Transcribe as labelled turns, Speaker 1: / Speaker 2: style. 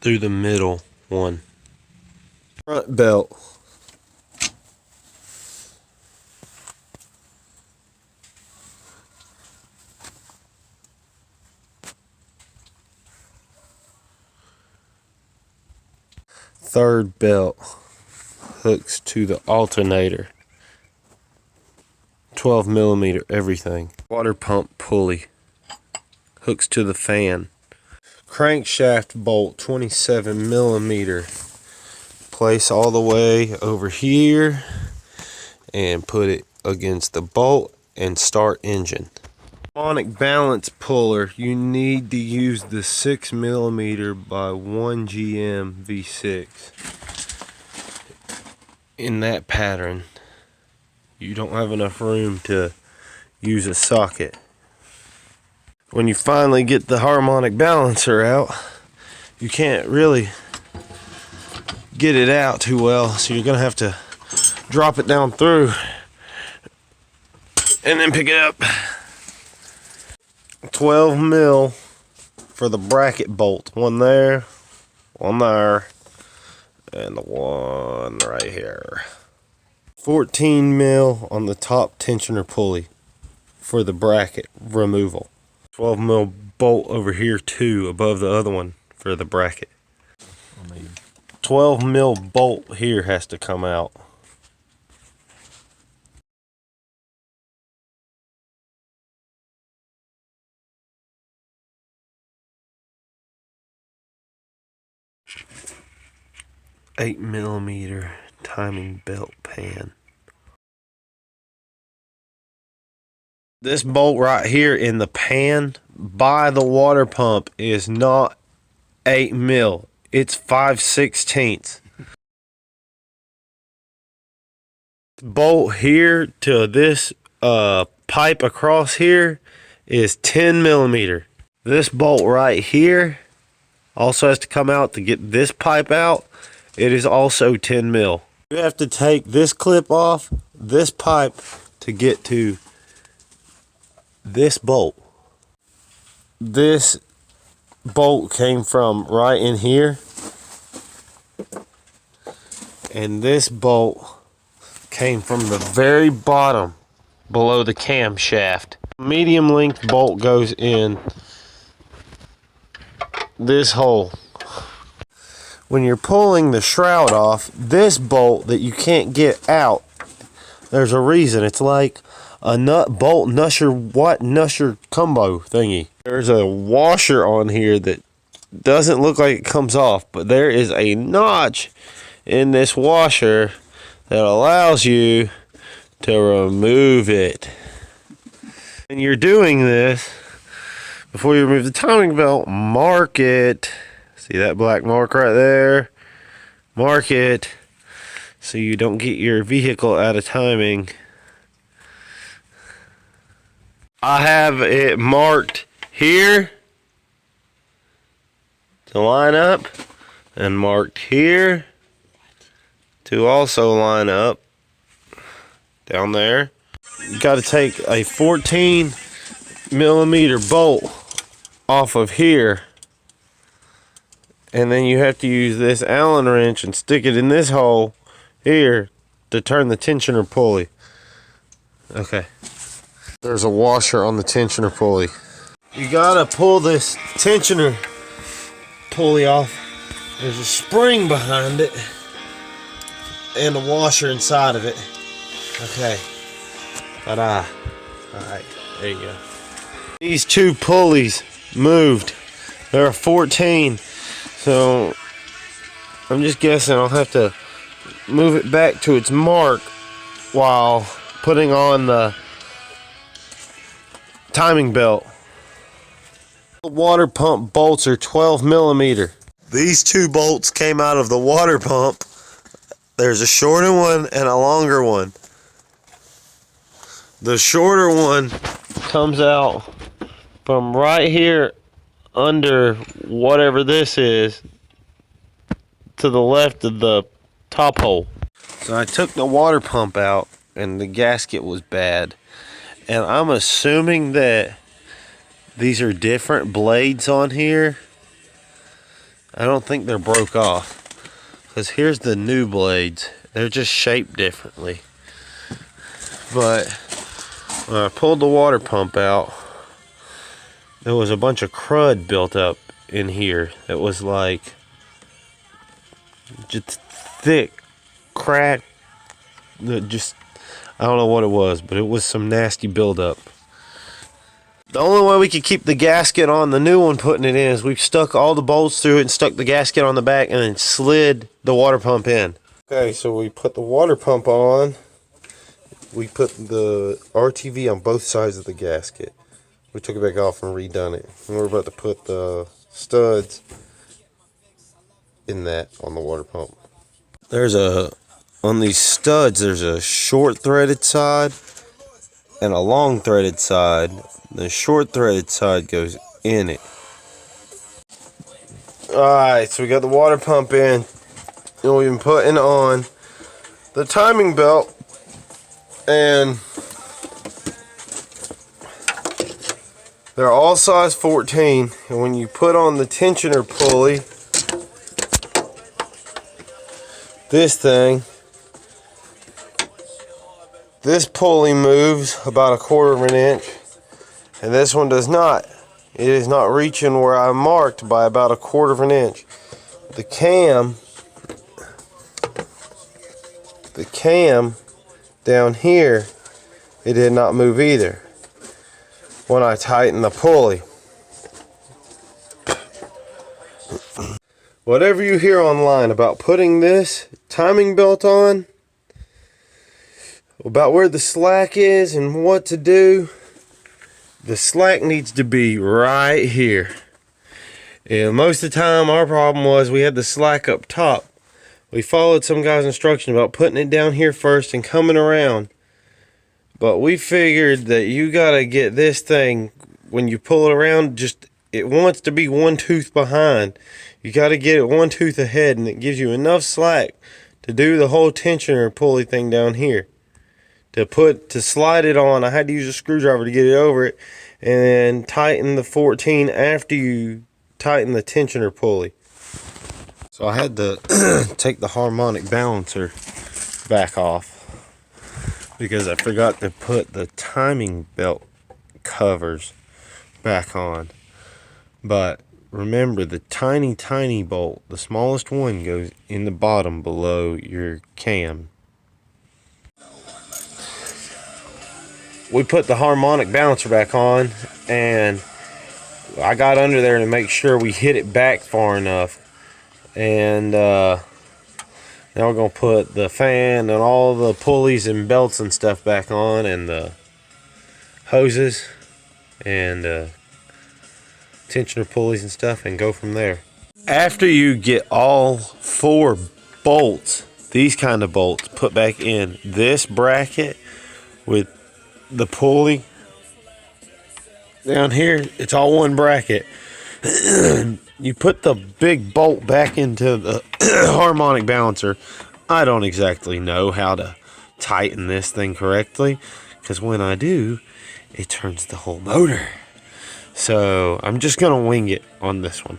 Speaker 1: through the middle one.
Speaker 2: Front belt. Third belt hooks to the alternator. 12mm everything. Water pump pulley hooks to the fan. Crankshaft bolt 27mm. Place all the way over here and put it against the bolt and start engine. Harmonic balance puller, you need to use the 6mm by 1 GM V6 in that pattern. You don't have enough room to use a socket. When you finally get the harmonic balancer out, you can't really get it out too well, so you're gonna have to drop it down through and then pick it up. 12mm for the bracket bolt. One there, and the one right here. 14mm on the top tensioner pulley for the bracket removal. 12mm bolt over here too, above the other one for the bracket. 12mm bolt here has to come out. $8mm timing belt pan. This bolt right here in the pan by the water pump is not 8mm. It's 5/16. Bolt here to this pipe across here is 10mm. This bolt right here also has to come out to get this pipe out. It is also 10mm. You have to take this clip off this pipe to get to this bolt. This bolt came from right in here, and this bolt came from the very bottom below the camshaft. Medium length bolt goes in this hole. When you're pulling the shroud off, this bolt that you can't get out, there's a reason. It's like a nut bolt nusher combo thingy. There's a washer on here that doesn't look like it comes off, but there is a notch in this washer that allows you to remove it. When you're doing this, before you remove the timing belt, mark it. See that black mark right there? Mark it so you don't get your vehicle out of timing. I have it marked here to line up and marked here to also line up down there. You got to take a 14mm bolt off of here, and then you have to use this Allen wrench and stick it in this hole here to turn the tensioner pulley. Okay. There's a washer on the tensioner pulley. You gotta pull this tensioner pulley off. There's a spring behind it and a washer inside of it. Okay. Ta-da. Alright, there you go. These two pulleys moved. There are 14. So I'm just guessing I'll have to move it back to its mark while putting on the timing belt. The water pump bolts are 12mm. These two bolts came out of the water pump. There's a shorter one and a longer one. The shorter one comes out from right here under whatever this is to the left of the top hole. So I took the water pump out and the gasket was bad. And I'm assuming that these are different blades on here. I don't think they're broke off. Because here's the new blades. They're just shaped differently. But when I pulled the water pump out, there was a bunch of crud built up in here. It was like just thick, cracked, just, I don't know what it was, but it was some nasty buildup. The only way we could keep the gasket on the new one putting it in is we stuck all the bolts through it and stuck the gasket on the back and then slid the water pump in. Okay, so we put the water pump on. We put the RTV on both sides of the gasket. We took it back off and redone it. And we're about to put the studs in that on the water pump. On these studs, there's a short threaded side and a long threaded side. The short threaded side goes in it. Alright, so we got the water pump in. And we've been putting on the timing belt. And they're all size 14. And when you put on the tensioner pulley, this pulley moves about 1/4 of an inch. And this one does not. It is not reaching where I marked by about 1/4 of an inch. The cam down here, it did not move either when I tightened the pulley. Whatever you hear online about putting this timing belt on, about where the slack is and what to do, the slack needs to be right here. And most of the time our problem was we had the slack up top. We followed some guy's instruction about putting it down here first and coming around. But we figured that you gotta get this thing, when you pull it around, it wants to be one tooth behind. You gotta get it one tooth ahead, and it gives you enough slack to do the whole tensioner pulley thing down here. To slide it on, I had to use a screwdriver to get it over it, and then tighten the 14 after you tighten the tensioner pulley. So I had to take the harmonic balancer back off because I forgot to put the timing belt covers back on. But remember, the tiny bolt, the smallest one, goes in the bottom below your cam. We put the harmonic balancer back on, and I got under there to make sure we hit it back far enough. And now we're going to put the fan and all the pulleys and belts and stuff back on, and the hoses and tensioner pulleys and stuff, and go from there. After you get all 4 bolts, these kind of bolts, put back in this bracket with the pulley down here, it's all one bracket. You put the big bolt back into the harmonic balancer. I don't exactly know how to tighten this thing correctly, because when I do, it turns the whole motor. So I'm just gonna wing it on this one.